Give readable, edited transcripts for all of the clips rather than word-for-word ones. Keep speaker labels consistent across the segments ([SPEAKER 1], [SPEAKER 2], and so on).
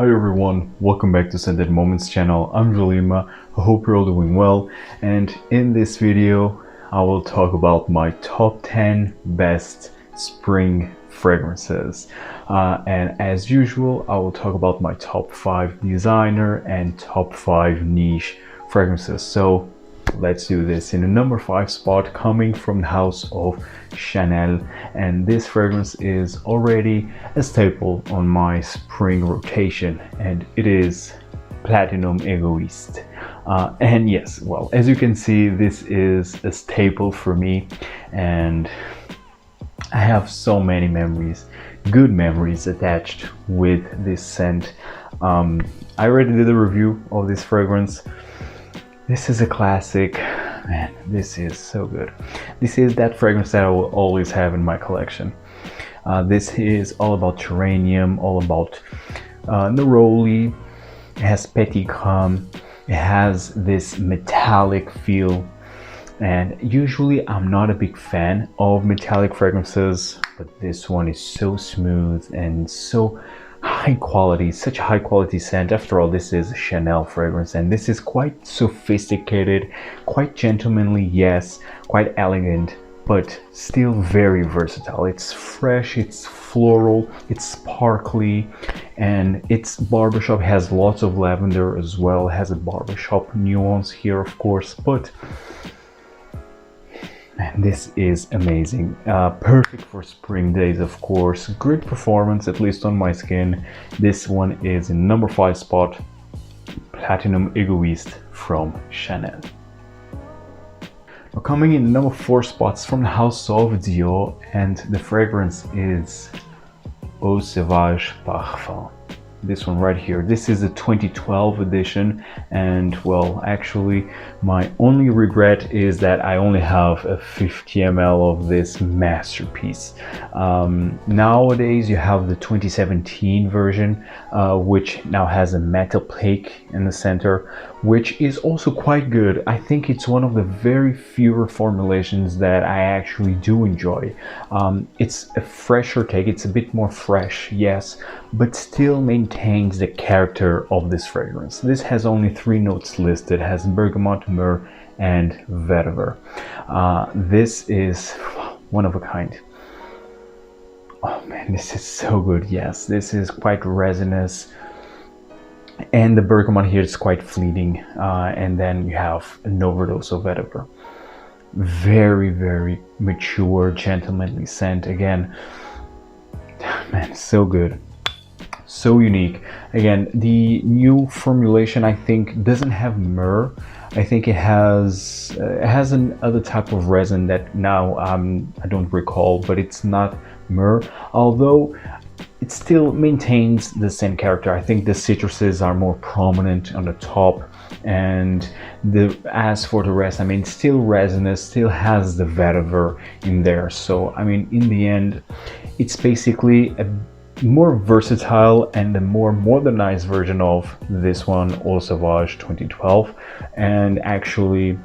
[SPEAKER 1] Hi everyone, welcome back to Scented Moments channel. I'm Jolima. I hope you're all doing well, and in this video I will talk about my top 10 best spring fragrances, and as usual I will talk about my top 5 designer and top 5 niche fragrances. So let's do this. In the number 5 spot, coming from the house of Chanel, and this fragrance is already a staple on my spring rotation, and it is Platinum Egoiste. And yes, well, as you can see, this is a staple for me, and I have so many memories, good memories attached with this scent. I already did a review of this fragrance. This is a classic, man. This is so good. This is that fragrance that I will always have in my collection. This is all about geranium, all about neroli. It has petit crème. It has this metallic feel, and usually I'm not a big fan of metallic fragrances, but this one is so smooth and so high quality, such a high quality scent. After all, this is a Chanel fragrance, and this is quite sophisticated, quite gentlemanly, yes, quite elegant, but still very versatile. It's fresh, it's floral, it's sparkly, and its barbershop has lots of lavender as well. It has a barbershop nuance here, of course, but and this is amazing. Perfect for spring days, of course. Great performance, at least on my skin. This one is in number 5 spot, Platinum Egoiste from Chanel. Now, coming in number 4 spots from the house of Dior, and the fragrance is Eau Sauvage Parfum. This one right here. This is a 2012 edition, and well, actually my only regret is that I only have a 50 ml of this masterpiece. Nowadays you have the 2017 version, which now has a metal plaque in the center, which is also quite good. I think it's one of the very fewer formulations that I actually do enjoy. It's a fresher take, it's a bit more fresh, yes, but still maintains the character of this fragrance. This has only 3 notes listed. It has bergamot, myrrh, and vetiver. This is one of a kind. Oh man, this is so good. Yes, this is quite resinous, and the bergamot here is quite fleeting, and then you have an overdose of vetiver. Very, very mature, gentlemanly scent. Again, man, so good, so unique. Again, the new formulation, I think, doesn't have myrrh. I think it has another type of resin that now I don't recall, but it's not myrrh, although it still maintains the same character. I think the citruses are more prominent on the top, and as for the rest, I mean, still resinous, still has the vetiver in there. So I mean, in the end, it's basically a more versatile and a more modernized version of this one, Eau Sauvage 2012. And actually,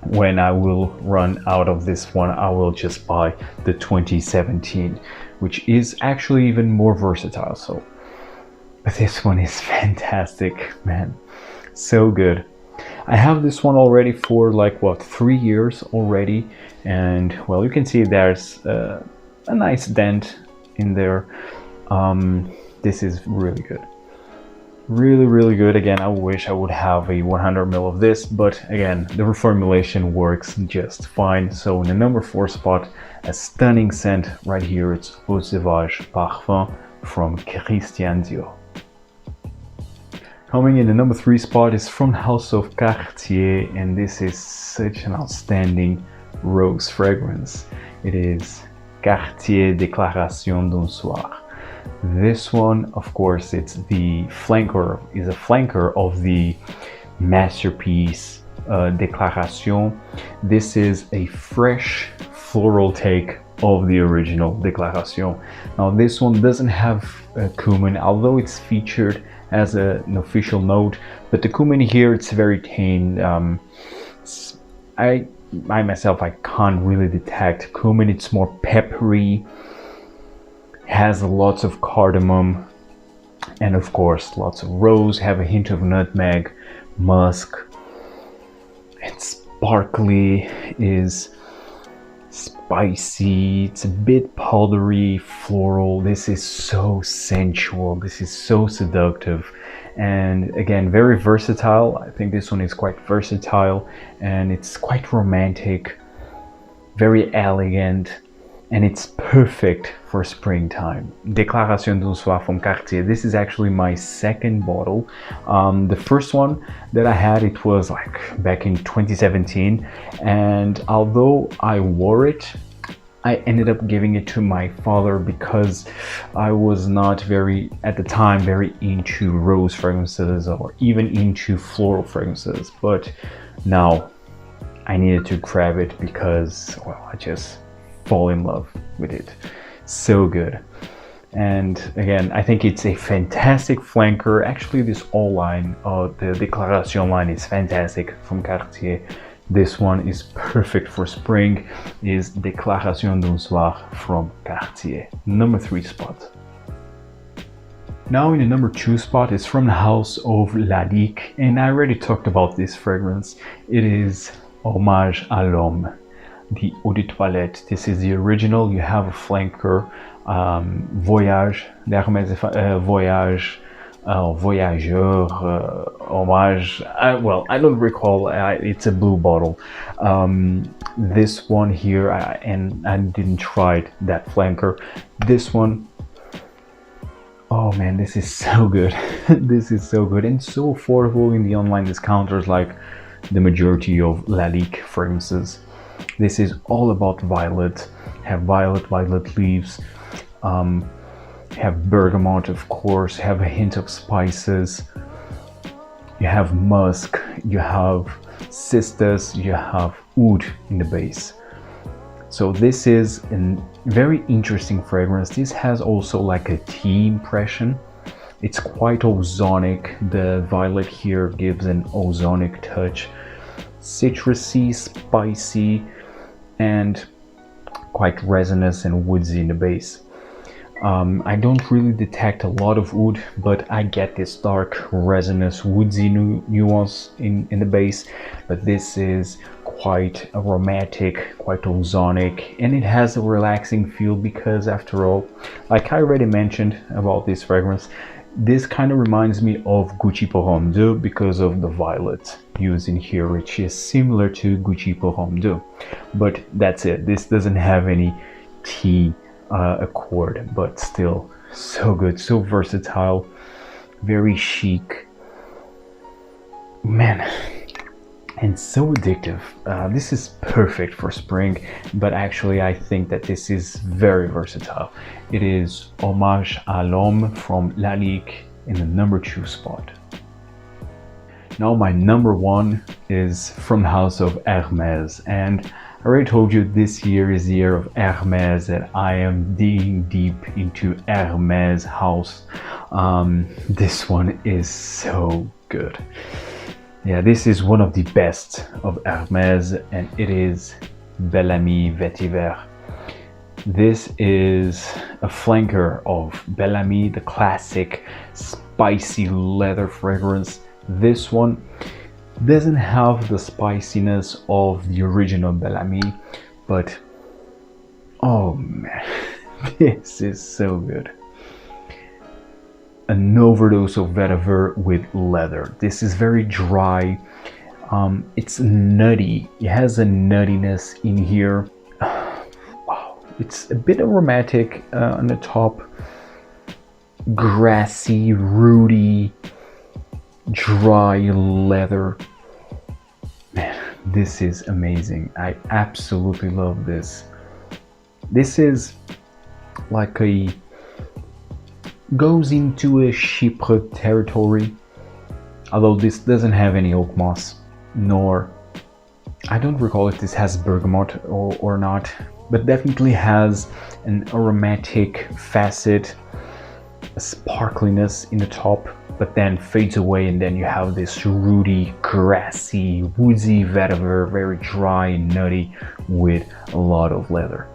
[SPEAKER 1] when I will run out of this one, I will just buy the 2017, which is actually even more versatile. So, but this one is fantastic, man, so good. I have this one already for like what, 3 years already, and well, you can see there's a nice dent in there. This is really good, really good. Again, I wish I would have a 100 ml of this, but again, the reformulation works just fine. So in the number 4 spot, a stunning scent right here, it's Eau Sauvage Parfum from Christian Dior. Coming in the number 3 spot is from the house of Cartier, and this is such an outstanding rose fragrance. It is Cartier Déclaration d'un Soir. This one, of course, it's the flanker, is a flanker of the masterpiece Déclaration. This is a fresh floral take of the original Déclaration. Now this one doesn't have cumin, although it's featured as an official note, but the cumin here, it's very tame. I myself, I can't really detect cumin. It's more peppery, has lots of cardamom, And of course, lots of rose, have a hint of nutmeg, musk. It's sparkly, is spicy, it's a bit powdery, floral. This is so sensual, this is so seductive, and again, very versatile. I think this one is quite versatile, and it's quite romantic, very elegant, and it's perfect for springtime. Déclaration d'un soir from Cartier. This is actually my second bottle. The first one that I had, it was like back in 2017, and although I wore it, I ended up giving it to my father because I was not at the time, very into rose fragrances or even into floral fragrances. But now I needed to grab it because, well, I just fall in love with it. So good. And again, I think it's a fantastic flanker. Actually, this whole line, the Déclaration line, is fantastic from Cartier. This one is perfect for spring, is Déclaration d'un soir from Cartier. Number 3 spot. Now in the number 2 spot is from the house of LALIQUE, and I already talked about this fragrance. It is Hommage à l'Homme, the Eau de Toilette. This is the original. You have a flanker, Voyage, l'Hermès Voyage, Voyageur, Hommage. Well, I don't recall. It's a blue bottle. This one here, and I didn't try that flanker. This one, oh man, this is so good. This is so good and so affordable in the online discounters, like the majority of LALIQUE fragrances. This is all about violet. Have violet leaves, have bergamot, of course, have a hint of spices, you have musk, you have cistus, you have oud in the base. So this is a very interesting fragrance. This has also like a tea impression. It's quite ozonic. The violet here gives an ozonic touch. Citrusy, spicy, and quite resinous and woodsy in the base. I don't really detect a lot of oud, but I get this dark, resinous, woodsy nuance in the base. But this is quite aromatic, quite ozonic, and it has a relaxing feel because, after all, like I already mentioned about this fragrance, this kind of reminds me of Gucci Pour Homme 2 because of the violet used in here, which is similar to Gucci Pour Homme 2. But that's it. This doesn't have any tea accord, but still so good, so versatile, very chic, man, and so addictive. This is perfect for spring, but actually I think that this is very versatile. It is Hommage à l'Homme from LALIQUE in the number 2 spot. Now my number 1 is from the house of Hermès, and I already told you this year is the year of Hermès, that I am digging deep into Hermès house. This one is so good. Yeah, this is one of the best of Hermès, and it is Bel Ami VETIVER. This is a flanker of Bel Ami, the classic spicy leather fragrance. This one doesn't have the spiciness of the original Bel Ami, but oh man, this is so good. An overdose of vetiver with leather. This is very dry. It's nutty. It has a nuttiness in here. Wow, it's a bit aromatic on the top. Grassy, rooty, dry leather. Man, this is amazing. I absolutely love this. This is like goes into a Chypre territory, although this doesn't have any oak moss, nor, I don't recall if this has bergamot or not, but definitely has an aromatic facet, a sparkliness in the top, but then fades away, and then you have this rooty, grassy, woodsy vetiver, very dry and nutty with a lot of leather.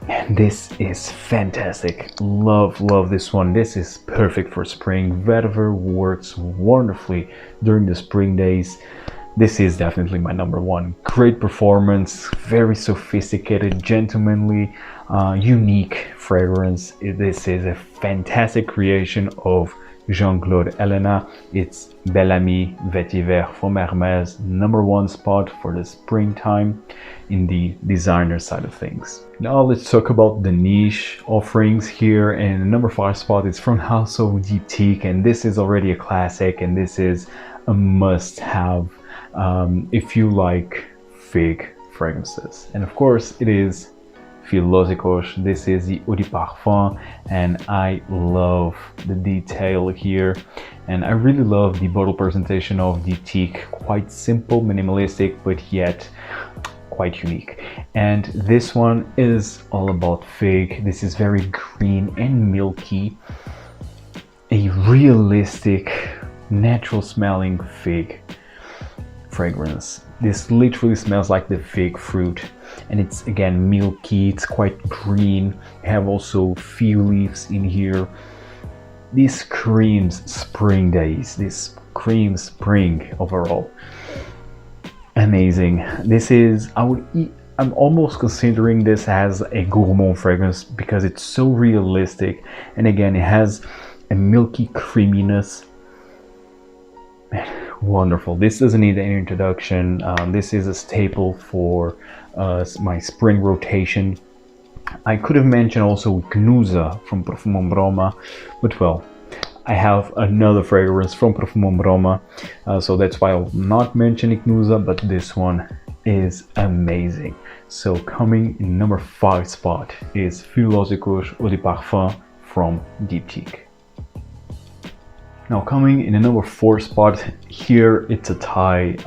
[SPEAKER 1] And this is fantastic. Love this one. This is perfect for spring. Vetiver works wonderfully during the spring days. This is definitely my number one. Great performance, very sophisticated, gentlemanly, unique fragrance. This is a fantastic creation of Jean-Claude Helena. It's Bel Ami Vetiver from Hermès, number one spot for the springtime in the designer side of things. Now let's talk about the niche offerings here, and the number 5 spot is from House of DIPTYQUE, and this is already a classic, and this is a must-have if you like fig fragrances. And of course it is PHILOSYKOS. This is the Eau de Parfum, and I love the detail here, and I really love the bottle presentation of DIPTYQUE. Quite simple, minimalistic, but yet quite unique. And this one is all about fig. This is very green and milky, a realistic, natural smelling fig fragrance. This literally smells like the fig fruit, and it's again milky, it's quite green. You have also few leaves in here. This screams spring days, this screams spring overall. Amazing. This is, I'm almost considering this as a gourmand fragrance because it's so realistic, and again it has a milky creaminess. Wonderful. This doesn't need any introduction. This is a staple for my spring rotation. I could have mentioned also Gnusa from PROFUMUM ROMA, but well, I have another fragrance from PROFUMUM ROMA, so that's why I'll not mention Gnusa, but this one is amazing. So coming in number 5 spot is PHILOSYKOS Eau de Parfum from DIPTYQUE. Now coming in the number 4 spot, here it's a tie.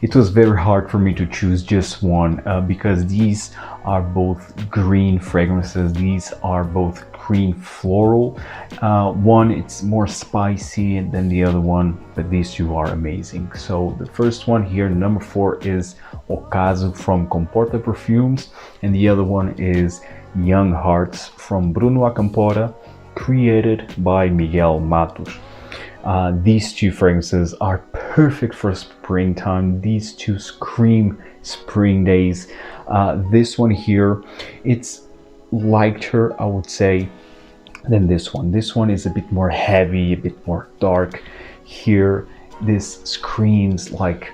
[SPEAKER 1] It was very hard for me to choose just one because these are both green fragrances. These are both green floral. One it's more spicy than the other one, but these two are amazing. So the first one here, number 4, is Ocaso from Comporta Perfumes, and the other one is Young Hearts from Bruno Acampora, created by Miguel Matos. These two fragrances are perfect for springtime. These two scream spring days. This one here, it's lighter, I would say, than this one. This one is a bit more heavy, a bit more dark. Here, this screams like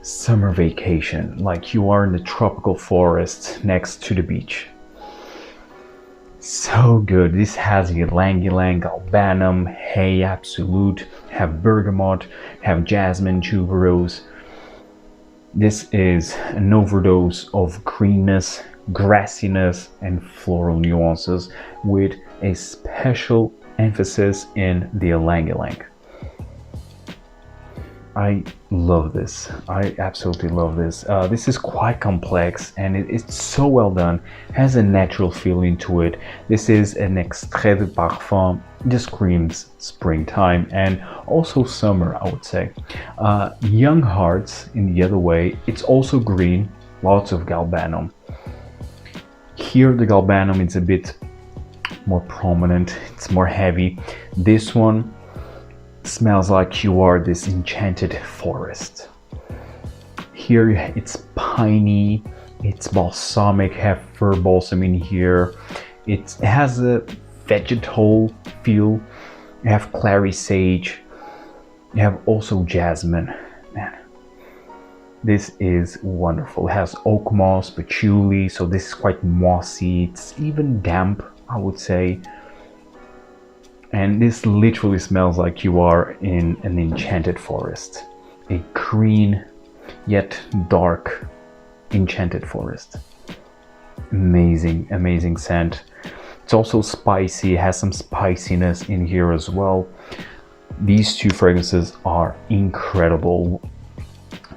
[SPEAKER 1] summer vacation, like you are in the tropical forest next to the beach. So good. This has ylang ylang, galbanum, hay absolute, have bergamot, have jasmine, tuberose. This is an overdose of greenness, grassiness, and floral nuances with a special emphasis in the ylang ylang. I love this. I absolutely love this. This is quite complex, and it's so well done. Has a natural feeling to it. This is an extrait de parfum. Just screams springtime and also summer, I would say. Young Hearts in the other way. It's also green. Lots of galbanum. Here the galbanum is a bit more prominent. It's more heavy. This one smells like you are this enchanted forest. Here it's piney, it's balsamic, have fir balsam in here. It has a vegetal feel. You have clary sage. You have also jasmine. Man, this is wonderful. It has oak moss, patchouli, so this is quite mossy. It's even damp, I would say. And this literally smells like you are in an enchanted forest. A green yet dark enchanted forest. Amazing, amazing scent. It's also spicy, it has some spiciness in here as well. These two fragrances are incredible.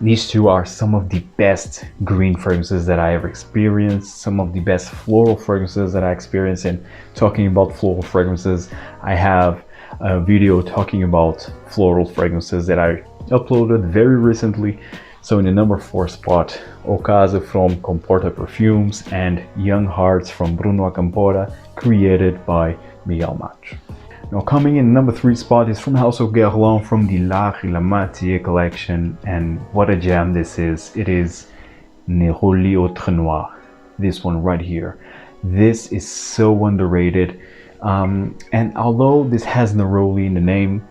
[SPEAKER 1] These two are some of the best green fragrances that I ever experienced, some of the best floral fragrances that I experienced. And talking about floral fragrances, I have a video talking about floral fragrances that I uploaded very recently. So in the number 4 spot, Ocaso from Comporta Perfumes and Young Hearts from Bruno Campora, created by AMOUAGE. Now coming in number 3 spot is from House of Guerlain from the LALIQUE collection, and what a gem this is. It is Néroli OUTRENOIR, this one right here. This is so underrated, and although this has Néroli in the name,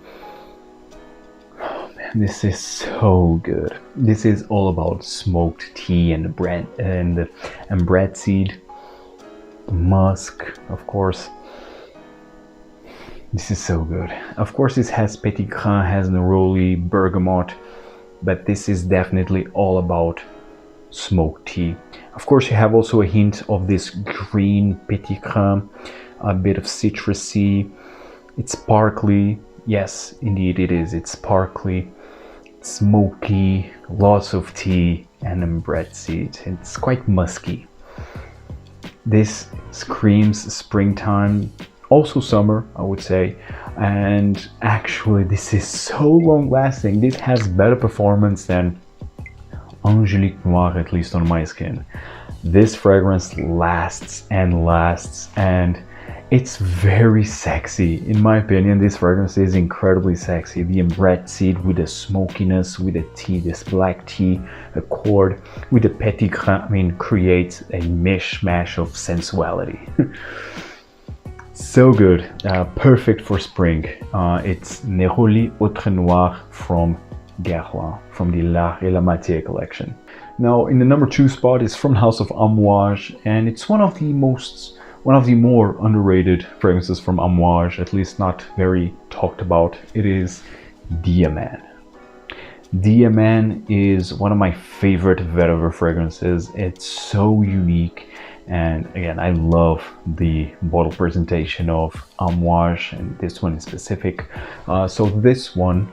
[SPEAKER 1] this is so good. This is all about smoked tea and bread seed, musk, of course. This is so good. Of course, this has petit grain, has neroli, bergamot, but this is definitely all about smoked tea. Of course, you have also a hint of this green petit grain, a bit of citrusy. It's sparkly. Yes, indeed it is. It's sparkly, smoky, lots of tea, and then bread seeds. It's quite musky. This screams springtime, also summer, I would say. And actually, this is so long lasting. This has better performance than Angélique Noir, at least on my skin. This fragrance lasts and lasts, and it's very sexy. In my opinion, this fragrance is incredibly sexy. The bread seed with the smokiness, with the tea, this black tea accord with the petit grain, I mean, creates a mishmash of sensuality. So good, perfect for spring. It's Néroli OUTRENOIR from Guerlain, from the LALIQUE collection. Now, in the number 2 spot is from House of AMOUAGE, and it's one of the more underrated fragrances from AMOUAGE, at least not very talked about. It is Diamant. Diamant is one of my favorite vetiver fragrances. It's so unique, and again, I love the bottle presentation of AMOUAGE, and this one in specific. So this one,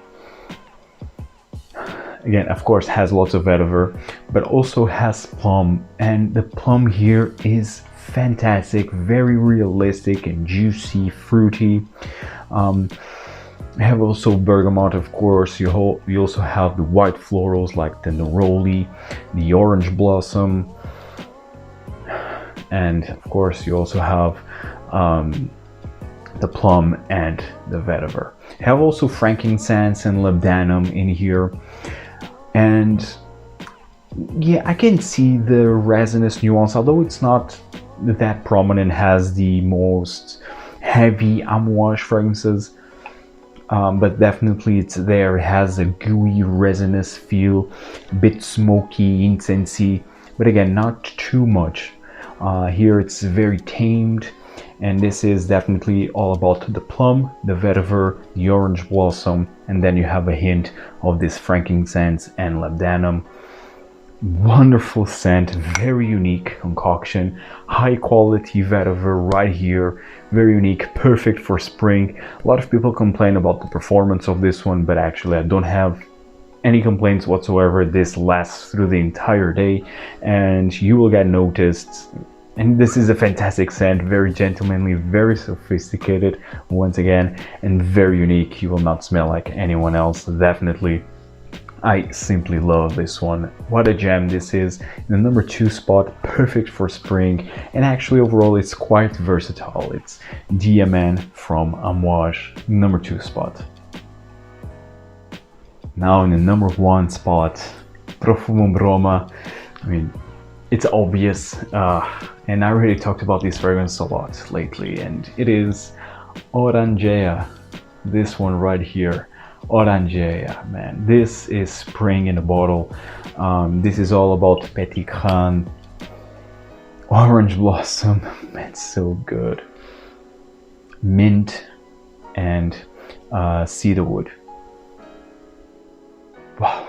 [SPEAKER 1] again, of course, has lots of vetiver, but also has plum, and the plum here is fantastic, very realistic and juicy, fruity. I have also bergamot, of course. You also have the white florals like the neroli, the orange blossom, and of course you also have the plum and the vetiver. I have also frankincense and labdanum in here, and yeah, I can see the resinous nuance, although it's not that prominent, has the most heavy AMOUAGE fragrances, but definitely it's there. It has a gooey resinous feel, a bit smoky, incensey, but again, not too much. Here it's very tamed, and this is definitely all about the plum, the vetiver, the orange blossom, and then you have a hint of this frankincense and labdanum. Wonderful scent, very unique concoction, high quality vetiver right here, very unique, perfect for spring. A lot of people complain about the performance of this one, but actually I don't have any complaints whatsoever. This lasts through the entire day and you will get noticed. And this is a fantastic scent, very gentlemanly, very sophisticated once again, and very unique. You will not smell like anyone else, definitely. I simply love this one. What a gem this is. In the number 2 spot, perfect for spring, and actually overall it's quite versatile. It's Diamant from AMOUAGE, number 2 spot. Now in the number 1 spot, PROFUMUM ROMA. I mean, it's obvious, and I already talked about this fragrance a lot lately, and it is ORANGEA, this one right here. ORANGEA, man, this is spring in a bottle. This is all about petit grain, orange blossom, man, so good, mint, and cedarwood. Wow,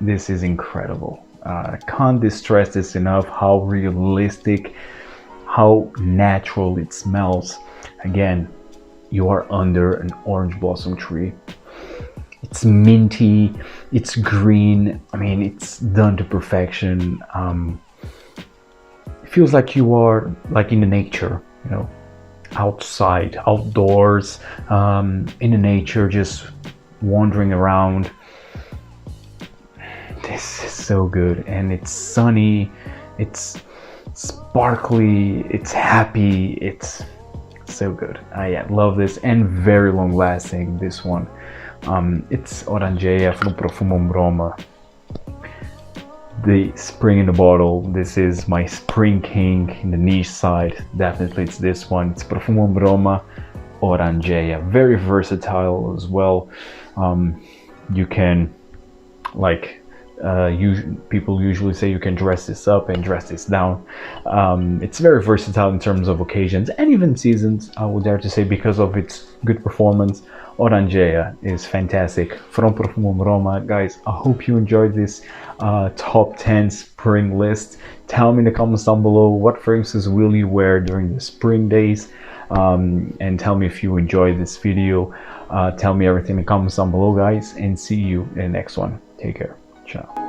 [SPEAKER 1] this is incredible. I can't stress this enough, how realistic, how natural it smells. Again, you are under an orange blossom tree. It's minty, it's green, I mean, it's done to perfection. It feels like you are like in the nature, you know, outside, outdoors, in the nature, just wandering around. this is so good, and it's sunny, it's sparkly, it's happy, it's so good. I love this, and very long lasting, this one. It's Orangea from PROFUMUM Roma. The spring in the bottle. This is my spring king in the niche side. Definitely it's this one. It's PROFUMUM Roma Orangea. Very versatile as well. You can, like, people usually say you can dress this up and dress this down. It's very versatile in terms of occasions and even seasons, I would dare to say, because of its good performance. Orangea is fantastic from PROFUMUM Roma. Guys, I hope you enjoyed this top 10 spring list. Tell me in the comments down below what fragrances will you wear during the spring days, and tell me if you enjoyed this video. Tell me everything in the comments down below, guys, and see you in the next one. Take care. Ciao.